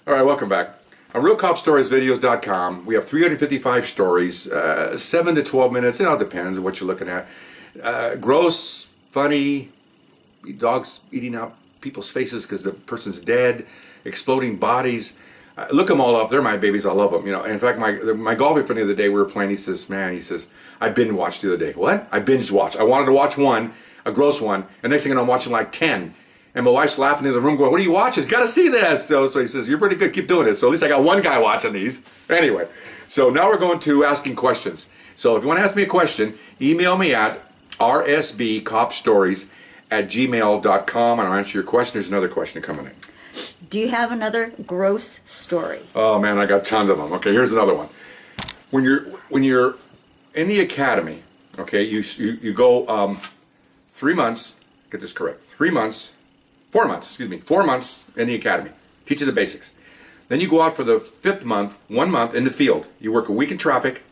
All right, welcome back. On RealCopStoriesVideos.com, we have 355 stories, 7 to 12 minutes. It all depends on what you're looking at. Gross, funny, dogs eating out people's faces because the person's dead, exploding bodies. Look them all up. They're my babies. I love them. You know. In fact, my golfing friend the other day, we were playing. He says, I binge watched the other day. What? I binge watched. I wanted to watch one, a gross one, and next thing I'm watching like 10. And my wife's laughing in the room going, what are you watching? Got to see this. So he says, you're pretty good. Keep doing it. So at least I got one guy watching these. Anyway, so now we're going to asking questions. So if you want to ask me a question, email me at rsbcopstories@gmail.com and I'll answer your question. There's another question coming in. Do you have another gross story? Oh man, I got tons of them. Okay, here's another one. When you're in the academy, okay, you go 3 months, get this correct, 4 months in the academy, teach you the basics. Then you go out for the 5th month, 1 month in the field. You work a week in traffic,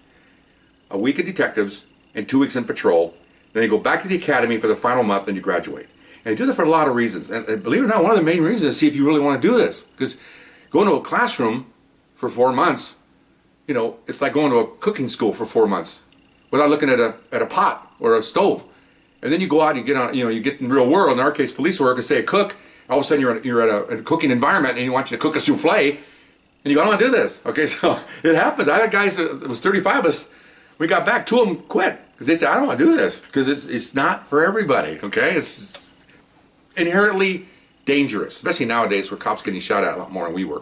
a week in detectives, and 2 weeks in patrol. Then you go back to the academy for the final month and you graduate. And you do that for a lot of reasons. And believe it or not, one of the main reasons is to see if you really want to do this. Because going to a classroom for 4 months, you know, it's like going to a cooking school for 4 months without looking at a pot or a stove. And then you go out and you get on, you get in the real world. In our case, police work, and say a cook. All of a sudden, you're at a cooking environment, and he wants you to cook a souffle, and you go, I don't want to do this. Okay, so it happens. I had guys that was 35 of us. We got back, 2 of them quit because they said, I don't want to do this because it's not for everybody. Okay, it's inherently dangerous, especially nowadays where cops getting shot at a lot more than we were.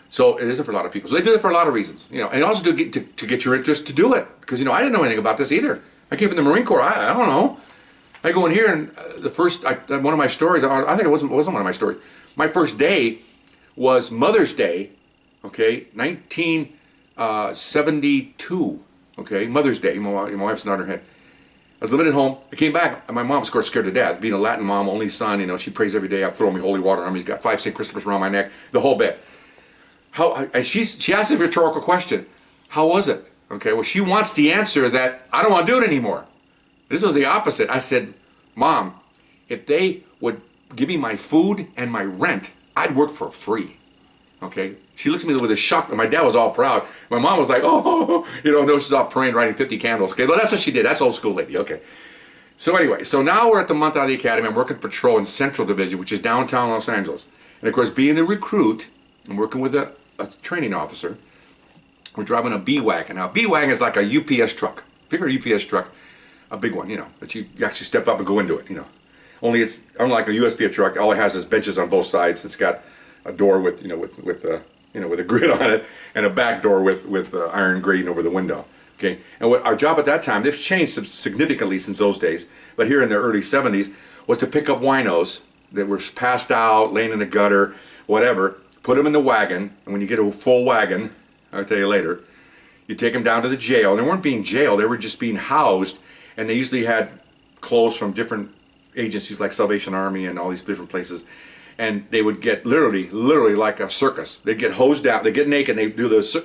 So it isn't for a lot of people. So they do it for a lot of reasons, and also to get your interest to do it because I didn't know anything about this either. I came from the Marine Corps. I don't know. I go in here and one of my stories, I think it wasn't one of my stories. My first day was Mother's Day, okay, 1972, okay, Mother's Day. My wife's nodding her head. I was living at home. I came back, and my mom was, of course, scared to death. Being a Latin mom, only son, she prays every day. I throw me holy water on me. He's got 5 St. Christopher's around my neck, the whole bit. And she asked a rhetorical question. How was it? Okay, well, she wants the answer that I don't want to do it anymore. This was the opposite. I said, Mom, if they would give me my food and my rent, I'd work for free. Okay? She looks at me with a shock. My dad was all proud. My mom was like, no, she's all praying, writing 50 candles. Okay, well, that's what she did. That's old school lady. Okay. So anyway, now we're at the month out of the academy. I'm working patrol in Central Division, which is downtown Los Angeles. And of course, being a recruit and working with a training officer, we're driving a B Wagon. Now, a B Wagon is like a UPS truck. Bigger UPS truck. A big one, that you actually step up and go into it, Only it's unlike a USPS truck. All it has is benches on both sides. It's got a door with a grid on it, and a back door with iron grating over the window. Okay, and what our job at that time, they've changed significantly since those days. But here in the early '70s, was to pick up winos that were passed out, laying in the gutter, whatever. Put them in the wagon, and when you get a full wagon, I'll tell you later, you take them down to the jail. And they weren't being jailed; they were just being housed. And they usually had clothes from different agencies like Salvation Army and all these different places. And they would get literally like a circus. They'd get hosed down. They get naked. And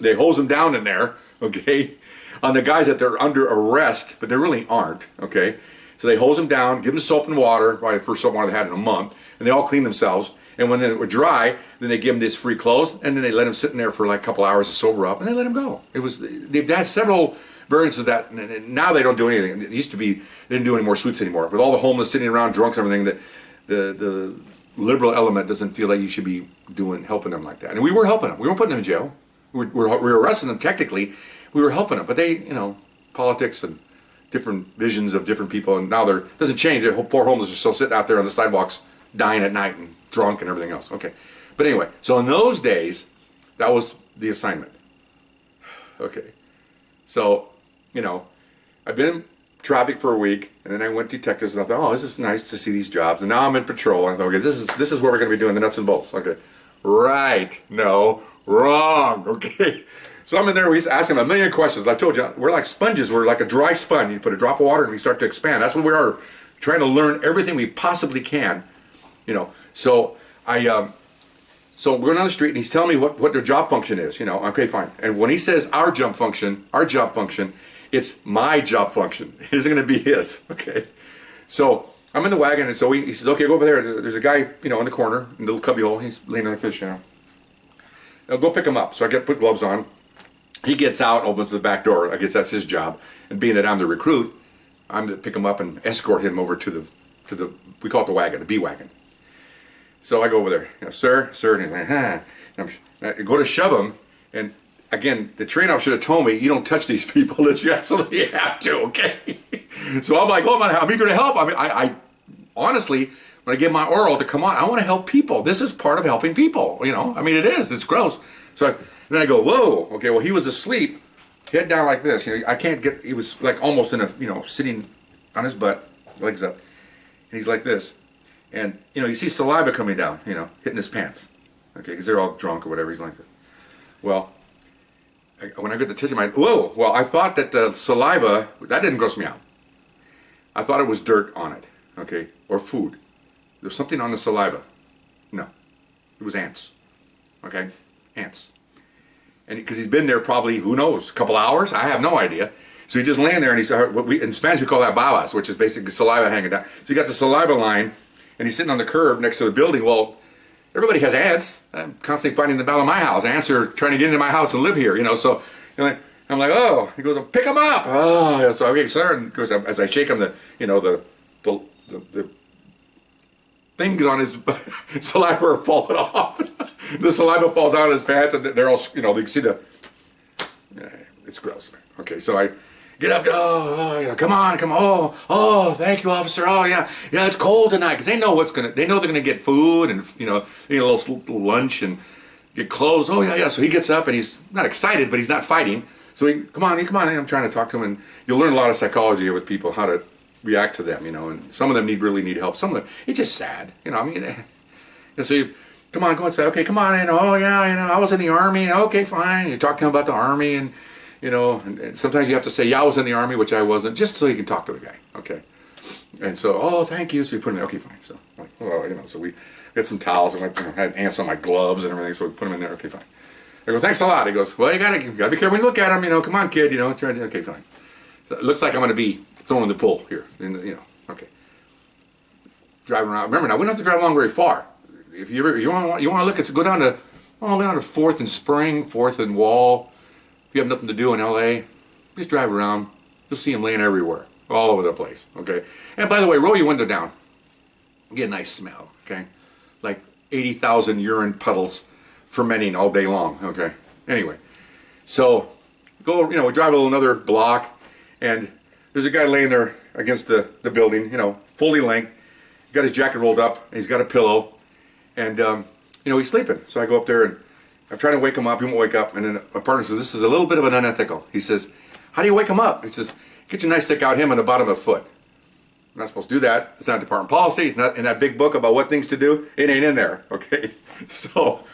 they hose them down in there, okay, on the guys that they're under arrest, but they really aren't, okay. So they hose them down, give them soap and water, probably the first soap and water they had in a month, and they all clean themselves. And when they were dry, then they give them this free clothes, and then they let them sit in there for like a couple hours to sober up, and they let them go. They've had several variances that now they don't do anything. It used to be they didn't do any more sweeps anymore. With all the homeless sitting around, drunks, and everything, the liberal element doesn't feel like you should be helping them like that. And we were helping them. We weren't putting them in jail. We were arresting them technically. We were helping them, but they, politics and different visions of different people, and now it doesn't change. The poor homeless are still sitting out there on the sidewalks, dying at night and drunk and everything else. Okay, but anyway, so in those days, that was the assignment. Okay, so. I've been in traffic for a week, and then I went to detectives, and I thought, this is nice to see these jobs. And now I'm in patrol, and I thought, okay, this is where we're going to be doing the nuts and bolts. Okay, right, no, wrong. Okay, so I'm in there, he's asking a million questions. I told you, we're like sponges. We're like a dry sponge. You put a drop of water, and we start to expand. That's what we are, trying to learn everything we possibly can. So So we're going on the street, and he's telling me what their job function is. Okay, fine. And when he says our job function, it's my job function. It isn't going to be his. Okay. So I'm in the wagon, and so he says, okay, go over there. There's a guy, in the corner, in the little cubby hole. He's laying like this, Go pick him up. So I put gloves on. He gets out, opens the back door. I guess that's his job. And being that I'm the recruit, I'm to pick him up and escort him over to the we call it the wagon, the B wagon. So I go over there, sir, and he's like, And I go to shove him, and again, the trainer should have told me, you don't touch these people that you absolutely have to, okay? So I'm like, oh my, I'm eager to help. I mean, I honestly, when I get my oral to come on, I want to help people. This is part of helping people, I mean, it is. It's gross. So then I go, whoa, okay, well, he was asleep, head down like this. I can't get, he was like almost in a, sitting on his butt, legs up, and he's like this. And, you see saliva coming down, hitting his pants, okay, because they're all drunk or whatever. He's like that. Well, when I get to touch him, whoa, well, I thought that the saliva, that didn't gross me out. I thought it was dirt on it, okay, or food. There's something on the saliva. No, it was ants, okay, ants. And because he's been there probably, who knows, a couple hours? I have no idea. So he just laying there, and he's, in Spanish we call that babas, which is basically saliva hanging down. So you got the saliva line, and he's sitting on the curb next to the building. Well, everybody has ants. I'm constantly finding them out of my house. Ants are trying to get into my house and live here, So I'm like, oh. He goes, pick him up. Oh, so okay, sir. And goes, as I shake him, the things on his saliva are falling off. The saliva falls out of his pants, and they're all, they can see it's gross, man. Okay, so I get up, come on, oh, thank you, officer. Oh, yeah, it's cold tonight, because they know they're gonna get food and eat a little lunch and get clothes. Oh yeah. So he gets up and he's not excited, but he's not fighting. So come on. I'm trying to talk to him, and you'll learn a lot of psychology with people, how to react to them, and some of them really need help. Some of them, it's just sad, so you, come on, go inside. Okay, come on, oh yeah, I was in the Army. Okay, fine. You talk to him about the Army, and and sometimes you have to say, yeah, I was in the Army, which I wasn't, just so you can talk to the guy, okay? And so, oh, thank you. So we put him in, okay, fine. So, so we got some towels, and I had ants on my gloves and everything, so we put him in there, okay, fine. I go, thanks a lot. He goes, well, you gotta be careful when you look at him, come on, kid, try to, okay, fine. So it looks like I'm gonna be thrown in the pool here, okay. Driving around, remember now, we don't have to drive along very far. If you want to look, go down to 4th and Spring, 4th and Wall. If you have nothing to do in LA, just drive around. You'll see them laying everywhere, all over the place, okay? And by the way, roll your window down. You get a nice smell, okay? Like 80,000 urine puddles fermenting all day long, okay? Anyway, so we drive another block, and there's a guy laying there against the building, fully length. He's got his jacket rolled up, and he's got a pillow, and he's sleeping. So I go up there, and I'm trying to wake him up. He won't wake up. And then my partner says, this is a little bit of an unethical. He says, how do you wake him up? He says, get your nice stick out him on the bottom of a foot. I'm not supposed to do that. It's not department policy. It's not in that big book about what things to do. It ain't in there, okay? So,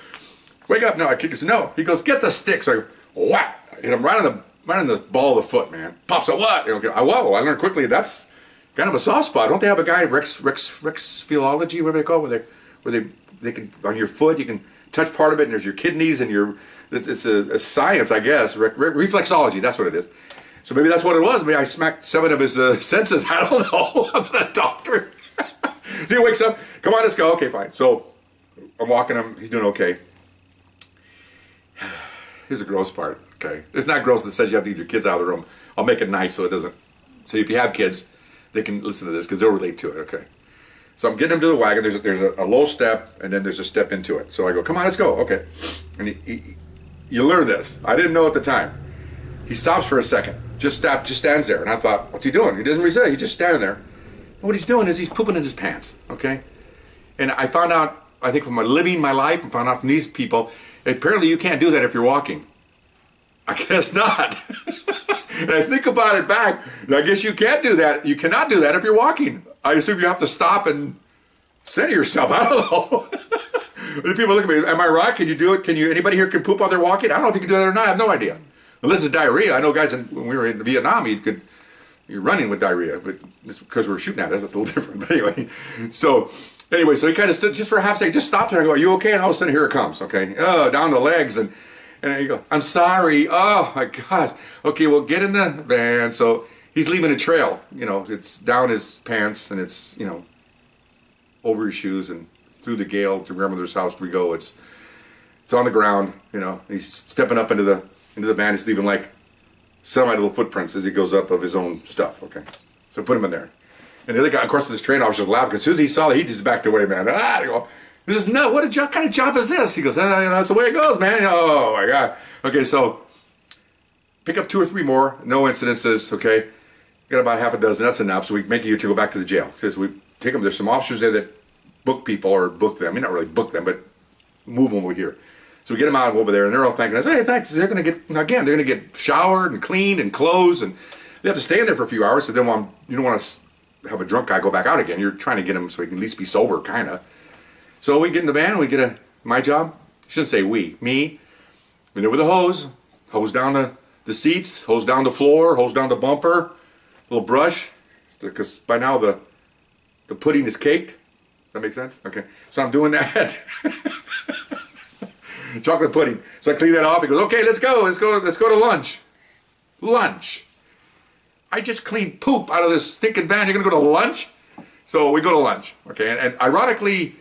wake up. No, I kick his, no. He goes, get the stick. So I go, whack. I hit him right on the ball of the foot, man. Pops out, what? I learned quickly that's kind of a soft spot. Don't they have a guy, rexphilology, whatever they call it, where they can, on your foot, you can touch part of it, and there's your kidneys and it's a science, I guess. Reflexology, that's what it is. So maybe that's what it was. Maybe I smacked 7 of his senses. I don't know. I'm not a doctor. He wakes up. Come on, let's go. Okay, fine. So I'm walking him. He's doing okay. Here's the gross part. Okay, it's not gross that says you have to get your kids out of the room. I'll make it nice so it doesn't. So if you have kids, they can listen to this because they'll relate to it. Okay. So I'm getting him to the wagon. There's a low step, and then there's a step into it. So I go, come on, let's go. Okay. And you learn this. I didn't know at the time. He stops for a second. Just stands there. And I thought, what's he doing? He doesn't resist. He's just standing there. And what he's doing is he's pooping in his pants. Okay. And I found out, I think from living my life, and found out from these people, apparently you can't do that if you're walking. I guess not. And I think about it back, I guess you can't do that. You cannot do that if you're walking. I assume you have to stop and center yourself. I don't know. The people look at me, am I right? Can you do it? Anybody here can poop while they're walking? I don't know if you can do that or not. I have no idea. Unless it's diarrhea. I know guys, when we were in Vietnam, you're running with diarrhea, but it's because we're shooting at us, that's a little different. But anyway, so he kind of stood just for a half second, just stopped there and I go, are you okay? And all of a sudden, here it comes, okay? Oh, down the legs, and you go, I'm sorry. Oh my gosh. Okay, well, get in the van. So he's leaving a trail, it's down his pants, and it's, over his shoes, and through the gale to grandmother's house we go. It's It's on the ground, he's stepping up into the van. He's leaving like semi little footprints as he goes up of his own stuff, okay? So put him in there. And the other guy, of course, this train officer laughed because as soon as he saw that, he just backed away, man. I go, this is nuts. What kind of job is this? He goes, that's the way it goes, man. Oh, my God. Okay, so pick up 2 or 3 more, no incidences, okay? Got about half a dozen, that's enough. So we make you to go back to the jail. So we take them, there's some officers there that book people or book them. I mean, not really book them, but move them over here. So we get them out over there, and they're all thanking us. Hey, thanks. They're going to get showered and cleaned and clothes, and they have to stay in there for a few hours. So then you don't want to have a drunk guy go back out again. You're trying to get him so he can at least be sober, kind of. So we get in the van, and we get my job. I shouldn't say me. We're there with a hose down the seats, hose down the floor, hose down the bumper, a little brush, because by now the pudding is caked. That makes sense? Okay. So I'm doing that. Chocolate pudding. So I clean that off. He goes, okay, let's go to lunch. Lunch. I just cleaned poop out of this stinking van. You're going to go to lunch? So we go to lunch. Okay. And ironically,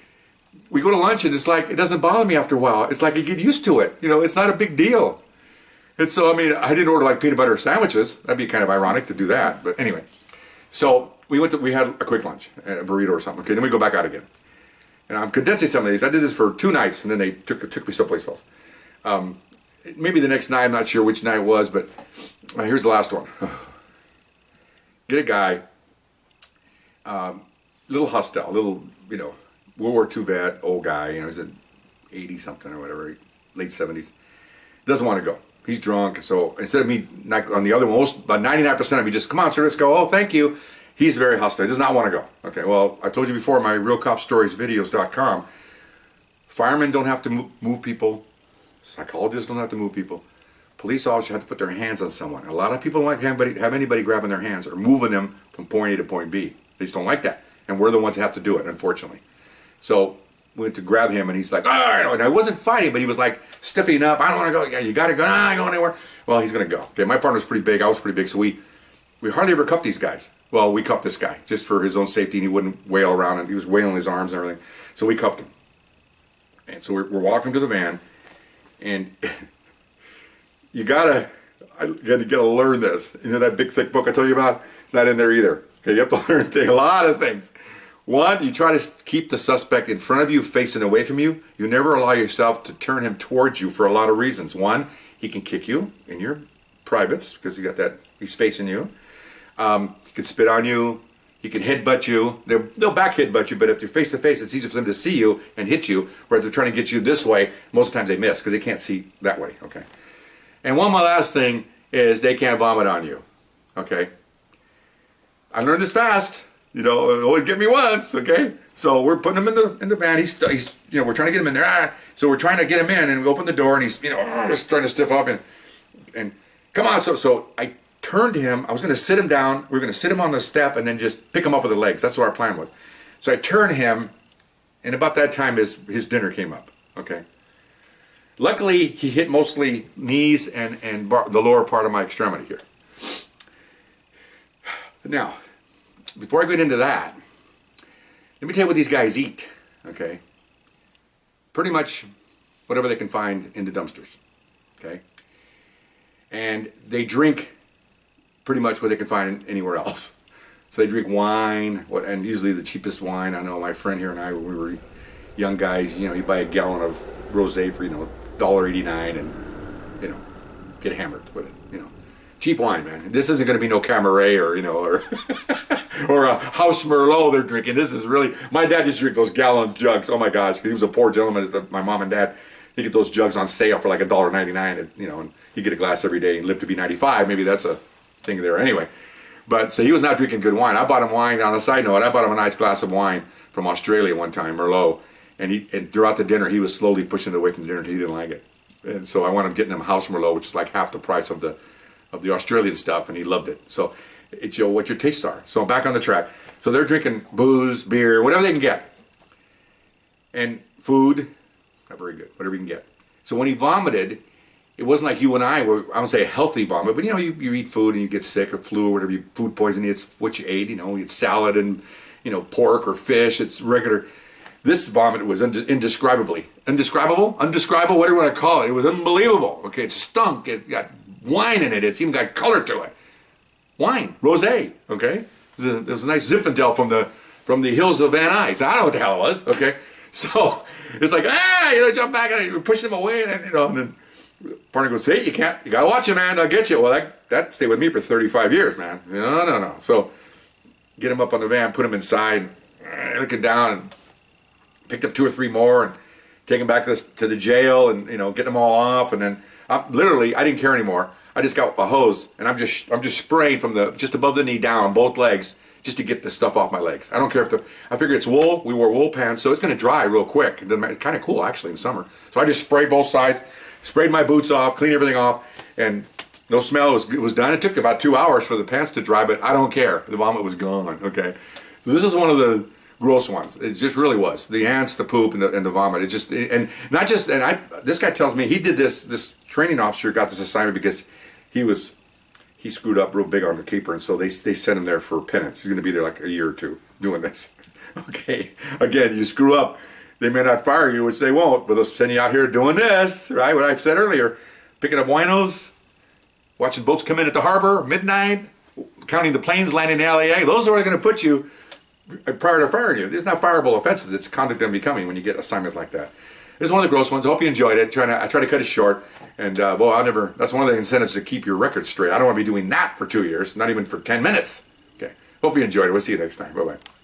we go to lunch and it's like, it doesn't bother me after a while. It's like you get used to it. It's not a big deal. And so, I didn't order like peanut butter sandwiches. That'd be kind of ironic to do that. But anyway. So we had a quick lunch, a burrito or something. Okay. Then we go back out again. And I'm condensing some of these. I did this for 2 nights, and then they took me someplace else. Maybe the next night, I'm not sure which night it was, but here's the last one. Get a guy, little hostile, World War II vet, old guy, he's an 80-something or whatever, late 70s. Doesn't want to go. He's drunk, so instead of me, not, on the other one, about 99% of me just, come on, sir, let's go. Oh, thank you. He's very hostile. He does not want to go. Okay, well, I told you before, my realcopstoriesvideos.com, firemen don't have to move people. Psychologists don't have to move people. Police officers have to put their hands on someone. A lot of people don't like have anybody grabbing their hands or moving them from point A to point B. They just don't like that. And we're the ones that have to do it, unfortunately. So we went to grab him, and he's like, oh, and I wasn't fighting, but he was like stiffening up. I don't want to go. Yeah, you got to go. I ain't going anywhere. Well, he's going to go. Okay, my partner's pretty big. I was pretty big, so we hardly ever cuffed these guys. Well, we cuffed this guy just for his own safety, and he wouldn't wail around, and he was wailing his arms and everything. So we cuffed him. And so we're walking to the van, and you gotta learn this. That big thick book I told you about? It's not in there either. Okay, you have to learn a lot of things. One, you try to keep the suspect in front of you, facing away from you. You never allow yourself to turn him towards you for a lot of reasons. One, he can kick you in your privates because he's facing you. He can spit on you. He can headbutt you. They'll back headbutt you, but if you're face to face, it's easier for them to see you and hit you. Whereas they're trying to get you this way, most of the times they miss because they can't see that way. Okay. And my last thing is they can't vomit on you. Okay. I learned this fast. It only get me once. Okay. So we're putting him in the van. He's we're trying to get him in there. So we're trying to get him in, and we open the door, and he's just trying to stiff up and come on. So I turned him. I was going to sit him down. We were going to sit him on the step and then just pick him up with the legs. That's what our plan was. So I turned him, and about that time his dinner came up. Okay. Luckily, he hit mostly knees and the lower part of my extremity here. Now, before I get into that, let me tell you what these guys eat. Okay. Pretty much whatever they can find in the dumpsters. Okay. And they drink pretty much what they can find anywhere else. So they drink wine, and usually the cheapest wine. I know my friend here and I, when we were young guys, you buy a gallon of rosé for $1.89 and get hammered with it. Cheap wine, man. This isn't going to be no Camaret or or a House Merlot they're drinking. This is really, my dad used to drink those gallons jugs. Oh my gosh, because he was a poor gentleman. My mom and dad, he get those jugs on sale for like $1.99, and you get a glass every day and live to be 95. Maybe that's a thing there anyway. But so he was not drinking good wine. I bought him wine. On a side note, I bought him a nice glass of wine from Australia one time, Merlot, and throughout the dinner he was slowly pushing it away from the dinner until he didn't like it. And so I wound up getting him House Merlot, which is like half the price of the Australian stuff, and he loved it. So it's what your tastes are. So I'm back on the track. So they're drinking booze, beer, whatever they can get, and food, not very good, whatever you can get. So when he vomited, it wasn't like you and I were, I don't say a healthy vomit, but you eat food and you get sick or flu or whatever, food poisoning, it's what you ate, you eat salad and pork or fish, it's regular. This vomit was indescribable, whatever you want to call it. It was unbelievable. Okay, it stunk. It got wine in it. It's even got color to it. Wine, rosé. Okay, it was a nice Zinfandel from the hills of Van Nuys. I don't know what the hell it was. Okay, so it's like jump back and you're pushing them away, and then partner goes, "Hey, you gotta watch it, man. I'll get you." Well, that stayed with me for 35 years, man. No. So get him up on the van, put him inside, looking down, and picked up 2 or 3 more and take them back to the jail, and get them all off. And then literally, I didn't care anymore. I just got a hose, and I'm just spraying from just above the knee down on both legs, just to get the stuff off my legs. I don't care I figure it's wool. We wore wool pants, so it's going to dry real quick. It's kind of cool actually in summer. So I just sprayed both sides, sprayed my boots off, cleaned everything off, and no smell. It was done. It took about 2 hours for the pants to dry, but I don't care. The vomit was gone. Okay, so this is one of the gross ones. It just really was. The ants, the poop, and the vomit. This guy tells me he did this. This training officer got this assignment because he screwed up real big on the keeper, and so they sent him there for penance. He's going to be there like a year or two doing this. Okay, again, you screw up, they may not fire you, which they won't, but they'll send you out here doing this, right? What I've said earlier, picking up winos, watching boats come in at the harbor, midnight, counting the planes landing in LAA. Those are where they're going to put you prior to firing you. There's not fireable offenses. It's conduct unbecoming when you get assignments like that. This is one of the gross ones. I hope you enjoyed it. I try to cut it short. And, that's one of the incentives to keep your record straight. I don't want to be doing that for 2 years, not even for 10 minutes. Okay. Hope you enjoyed it. We'll see you next time. Bye-bye.